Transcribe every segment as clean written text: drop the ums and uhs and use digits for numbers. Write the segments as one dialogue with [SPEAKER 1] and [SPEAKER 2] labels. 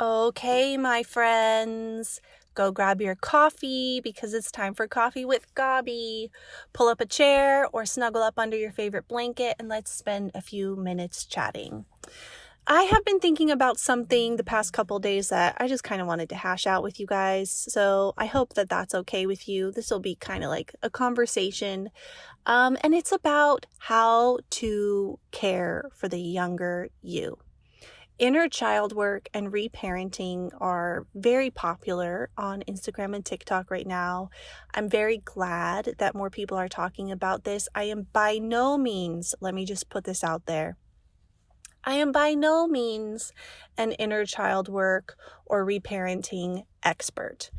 [SPEAKER 1] Okay, my friends, go grab your coffee because it's time for coffee with Gabi. Pull up a chair or snuggle up under your favorite blanket and let's spend a few minutes chatting. I have been thinking about something the past couple days that I just kind of wanted to hash out with you guys. So I hope that that's okay with you. This will be kind of like a conversation. And it's about how to care for the younger you. Inner child work and reparenting are very popular on Instagram and TikTok right now. I'm very glad that more people are talking about this. I am by no means, let me just put this out there, I am by no means an inner child work or reparenting expert.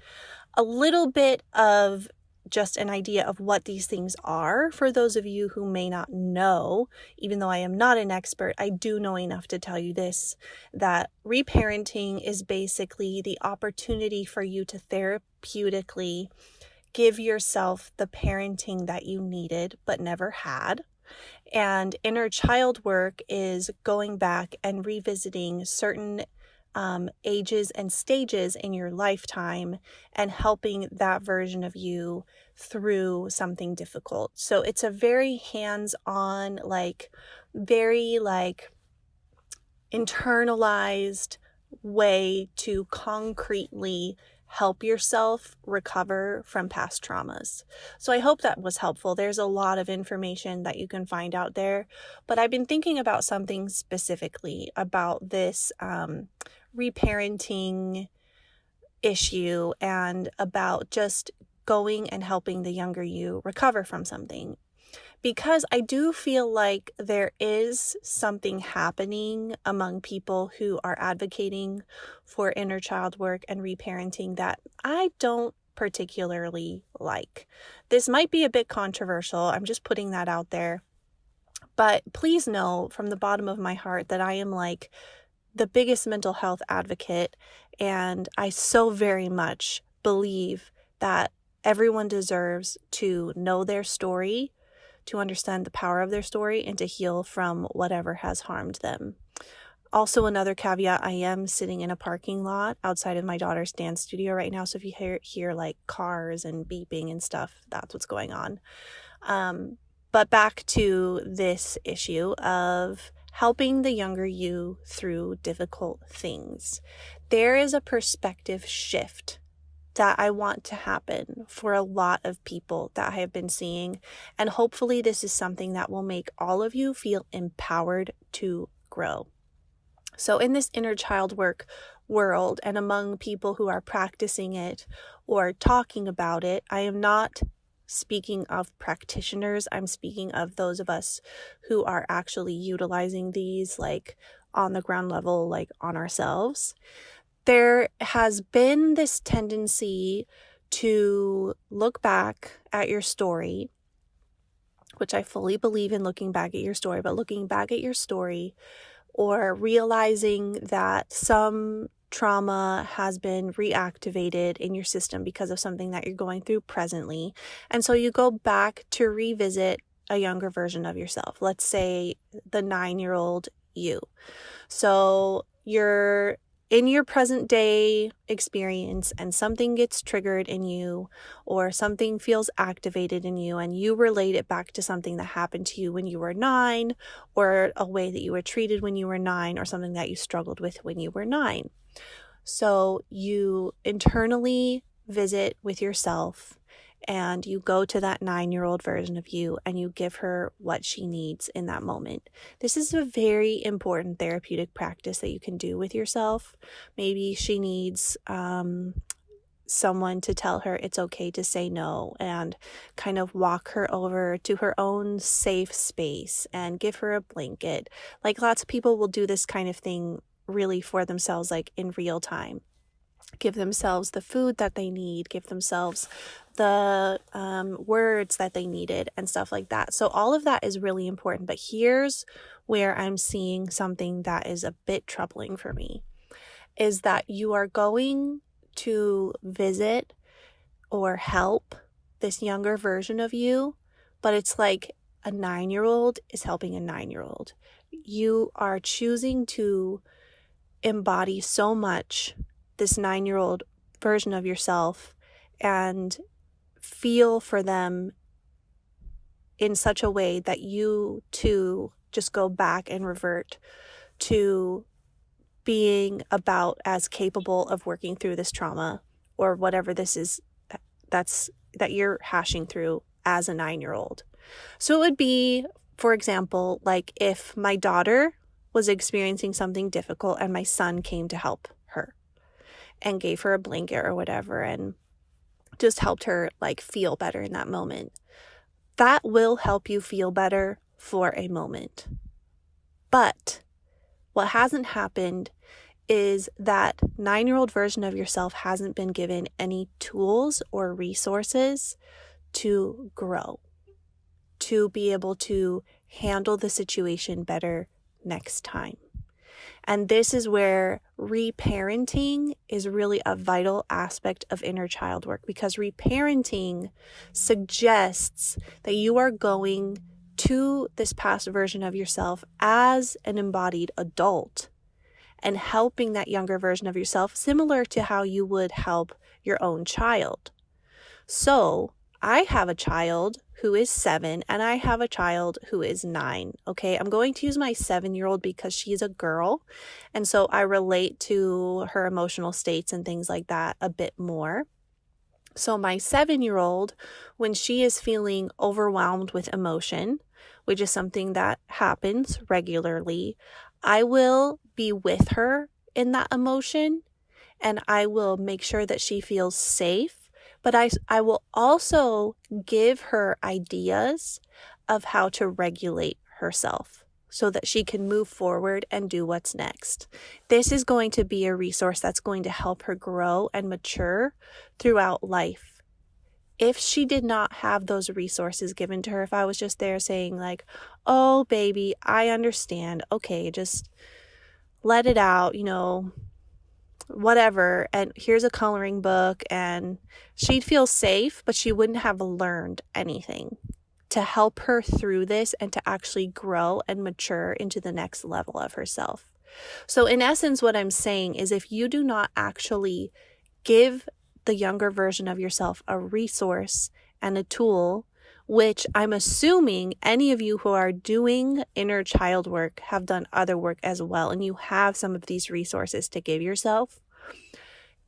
[SPEAKER 1] A little bit of just an idea of what these things are for those of you who may not know. Even though I am not an expert, I do know enough to tell you this, that reparenting is basically the opportunity for you to therapeutically give yourself the parenting that you needed but never had. And inner child work is going back and revisiting certain ages and stages in your lifetime and helping that version of you through something difficult. So it's a very hands-on, very internalized way to concretely help yourself recover from past traumas. So I hope that was helpful. There's a lot of information that you can find out there, but I've been thinking about something specifically about this reparenting issue and about just going and helping the younger you recover from something. Because I do feel like there is something happening among people who are advocating for inner child work and reparenting that I don't particularly like. This might be a bit controversial. I'm just putting that out there. But please know from the bottom of my heart that I am like the biggest mental health advocate, and I so very much believe that everyone deserves to know their story, to understand the power of their story, and to heal from whatever has harmed them. Also, another caveat, I am sitting in a parking lot outside of my daughter's dance studio right now, so if you hear like cars and beeping and stuff, that's what's going on. But back to this issue of helping the younger you through difficult things. There is a perspective shift that I want to happen for a lot of people that I have been seeing. And hopefully this is something that will make all of you feel empowered to grow. So in this inner child work world and among people who are practicing it or talking about it, I am not speaking of practitioners. I'm speaking of those of us who are actually utilizing these on the ground level, on ourselves. There has been this tendency to look back at your story, which I fully believe in looking back at your story, but looking back at your story or realizing that some trauma has been reactivated in your system because of something that you're going through presently. And so you go back to revisit a younger version of yourself. Let's say the 9-year-old you. So you're in your present day experience and something gets triggered in you or something feels activated in you and you relate it back to something that happened to you when you were 9 or a way that you were treated when you were 9 or something that you struggled with when you were 9. So you internally visit with yourself and you go to that 9-year-old version of you and you give her what she needs in that moment. This is a very important therapeutic practice that you can do with yourself. Maybe she needs someone to tell her it's okay to say no and kind of walk her over to her own safe space and give her a blanket. Lots of people will do this kind of thing really for themselves, in real time. Give themselves the food that they need, give themselves the words that they needed and stuff like that. So all of that is really important. But here's where I'm seeing something that is a bit troubling for me, is that you are going to visit or help this younger version of you, but it's like a 9-year-old is helping a 9-year-old. You are choosing to embody so much this 9-year-old version of yourself and feel for them in such a way that you too just go back and revert to being about as capable of working through this trauma or whatever this is that you're hashing through as a 9-year-old. So it would be, for example, like if my daughter was experiencing something difficult and my son came to help her and gave her a blanket or whatever and just helped her like feel better in that moment. That will help you feel better for a moment. But what hasn't happened is that 9-year-old version of yourself hasn't been given any tools or resources to grow, to be able to handle the situation better next time. And this is where reparenting is really a vital aspect of inner child work, because reparenting suggests that you are going to this past version of yourself as an embodied adult and helping that younger version of yourself, similar to how you would help your own child. So I have a child who is 7 and I have a child who is 9. Okay, I'm going to use my 7-year-old because she's a girl. And so I relate to her emotional states and things like that a bit more. So my 7-year-old, when she is feeling overwhelmed with emotion, which is something that happens regularly, I will be with her in that emotion and I will make sure that she feels safe. But I will also give her ideas of how to regulate herself so that she can move forward and do what's next. This is going to be a resource that's going to help her grow and mature throughout life. If she did not have those resources given to her, if I was just there saying like, oh, baby, I understand. Okay, just let it out, whatever, and here's a coloring book, and she'd feel safe, but she wouldn't have learned anything to help her through this and to actually grow and mature into the next level of herself. So in essence, what I'm saying is if you do not actually give the younger version of yourself a resource and a tool, which I'm assuming any of you who are doing inner child work have done other work as well, and you have some of these resources to give yourself.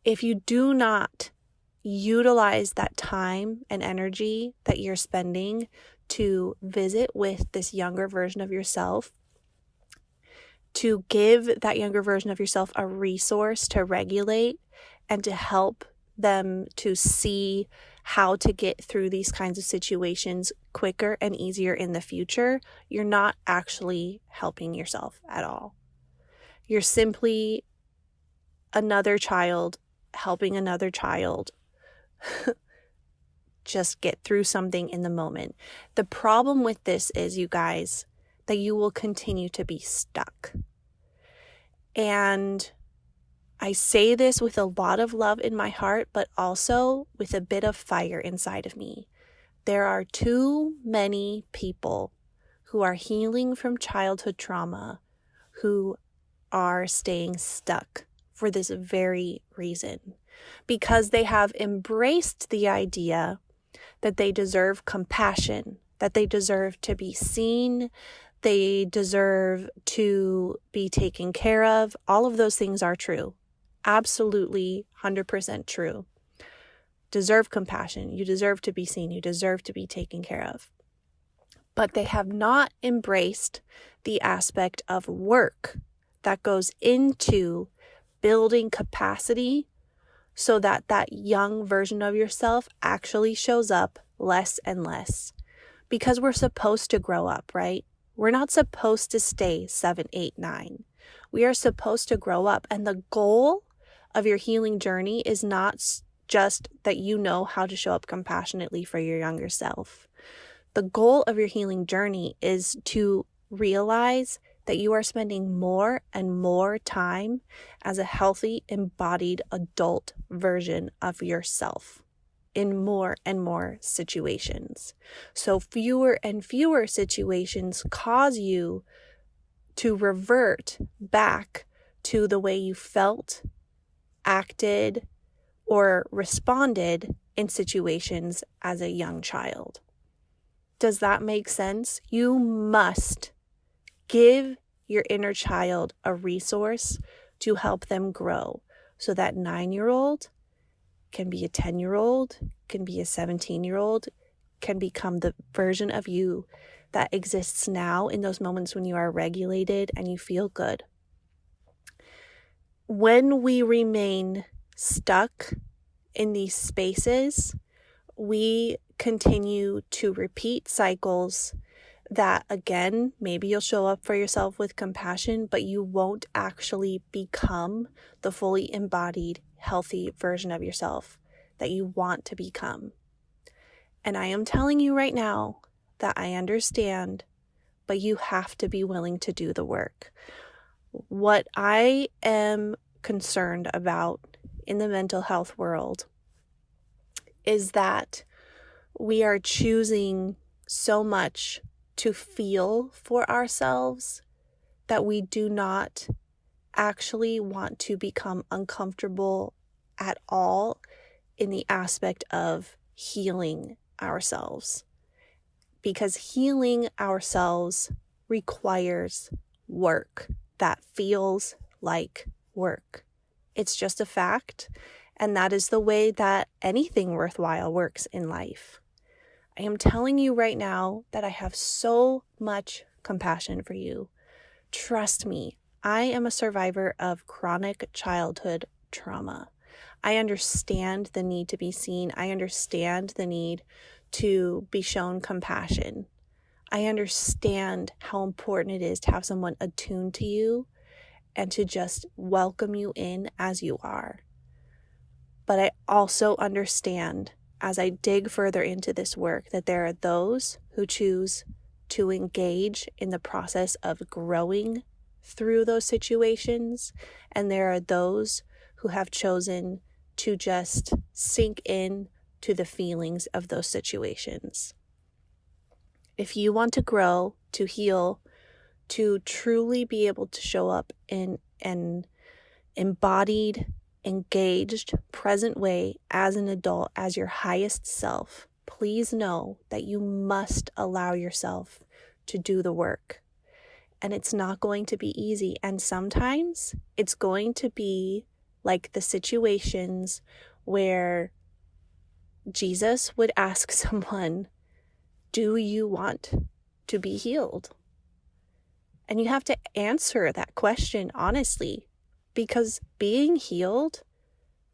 [SPEAKER 1] If you do not utilize that time and energy that you're spending to visit with this younger version of yourself, to give that younger version of yourself a resource to regulate and to help them to see how to get through these kinds of situations quicker and easier in the future, you're not actually helping yourself at all. You're simply another child helping another child just get through something in the moment. The problem with this is, you guys, that you will continue to be stuck. And I say this with a lot of love in my heart, but also with a bit of fire inside of me. There are too many people who are healing from childhood trauma who are staying stuck for this very reason, because they have embraced the idea that they deserve compassion, that they deserve to be seen, they deserve to be taken care of. All of those things are true. Absolutely 100% true. Deserve compassion. You deserve to be seen. You deserve to be taken care of. But they have not embraced the aspect of work that goes into building capacity so that that young version of yourself actually shows up less and less. Because we're supposed to grow up, right? We're not supposed to stay 7, 8, 9. We are supposed to grow up. And the goal of your healing journey is not just that you know how to show up compassionately for your younger self. The goal of your healing journey is to realize that you are spending more and more time as a healthy, embodied adult version of yourself in more and more situations. So fewer and fewer situations cause you to revert back to the way you felt, acted, or responded in situations as a young child. Does that make sense? You must give your inner child a resource to help them grow so that 9-year-old can be a 10-year-old, can be a 17-year-old, can become the version of you that exists now in those moments when you are regulated and you feel good. When we remain stuck in these spaces, we continue to repeat cycles that, again, maybe you'll show up for yourself with compassion, but you won't actually become the fully embodied, healthy version of yourself that you want to become. And I am telling you right now that I understand, but you have to be willing to do the work. What I am concerned about in the mental health world is that we are choosing so much to feel for ourselves that we do not actually want to become uncomfortable at all in the aspect of healing ourselves. Because healing ourselves requires work that feels like work. It's just a fact, and that is the way that anything worthwhile works in life. I am telling you right now that I have so much compassion for you. Trust me, I am a survivor of chronic childhood trauma. I understand the need to be seen. I understand the need to be shown compassion. I understand how important it is to have someone attuned to you and to just welcome you in as you are. But I also understand, as I dig further into this work, that there are those who choose to engage in the process of growing through those situations, and there are those who have chosen to just sink in to the feelings of those situations. If you want to grow, to heal, to truly be able to show up in an embodied, engaged, present way as an adult, as your highest self, please know that you must allow yourself to do the work. And it's not going to be easy. And sometimes it's going to be like the situations where Jesus would ask someone, "Do you want to be healed?" And you have to answer that question honestly, because being healed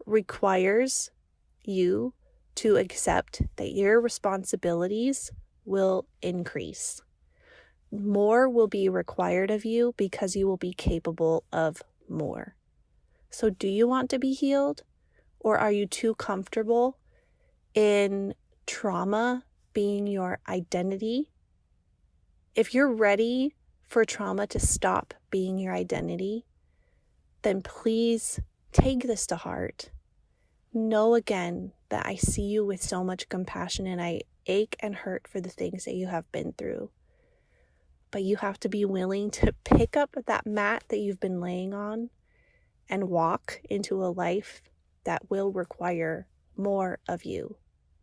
[SPEAKER 1] requires you to accept that your responsibilities will increase. More will be required of you because you will be capable of more. So do you want to be healed, or are you too comfortable in trauma being your identity? If you're ready for trauma to stop being your identity, then please take this to heart. Know again that I see you with so much compassion, and I ache and hurt for the things that you have been through. But you have to be willing to pick up that mat that you've been laying on and walk into a life that will require more of you.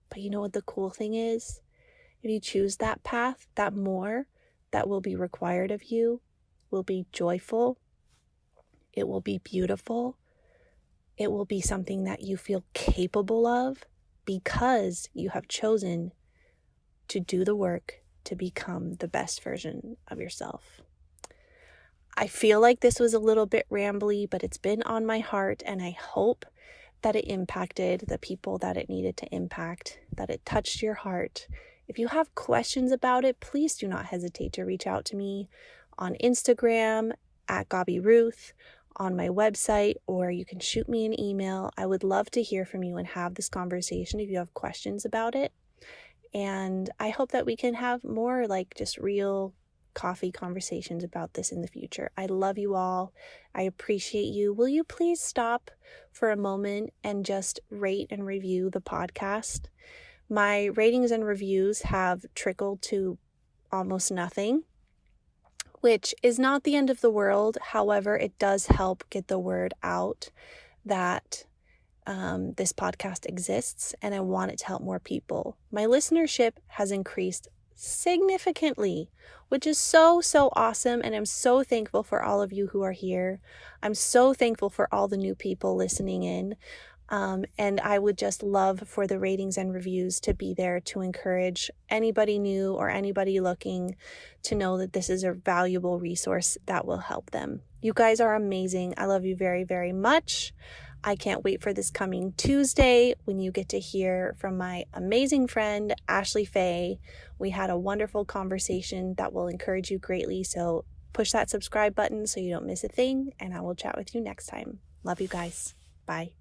[SPEAKER 1] But you know what the cool thing is? If you choose that path, that more that will be required of you will be joyful. It will be beautiful. It will be something that you feel capable of because you have chosen to do the work to become the best version of yourself. I feel like this was a little bit rambly, but it's been on my heart, and I hope that it impacted the people that it needed to impact, that it touched your heart. If you have questions about it, please do not hesitate to reach out to me on Instagram at Gabi Ruth, on my website, or you can shoot me an email. I would love to hear from you and have this conversation if you have questions about it. And I hope that we can have more like just real coffee conversations about this in the future. I love you all. I appreciate you. Will you please stop for a moment and just rate and review the podcast? My ratings and reviews have trickled to almost nothing, which is not the end of the world. However, it does help get the word out that this podcast exists, and I want it to help more people. My listenership has increased significantly, which is so awesome, and I'm so thankful for all of you who are here. I'm so thankful for all the new people listening in, and I would just love for the ratings and reviews to be there to encourage anybody new or anybody looking to know that this is a valuable resource that will help them. You guys are amazing. I love you very, very much. I can't wait for this coming Tuesday when you get to hear from my amazing friend, Ashley Faye. We had a wonderful conversation that will encourage you greatly. So push that subscribe button so you don't miss a thing, and I will chat with you next time. Love you guys. Bye.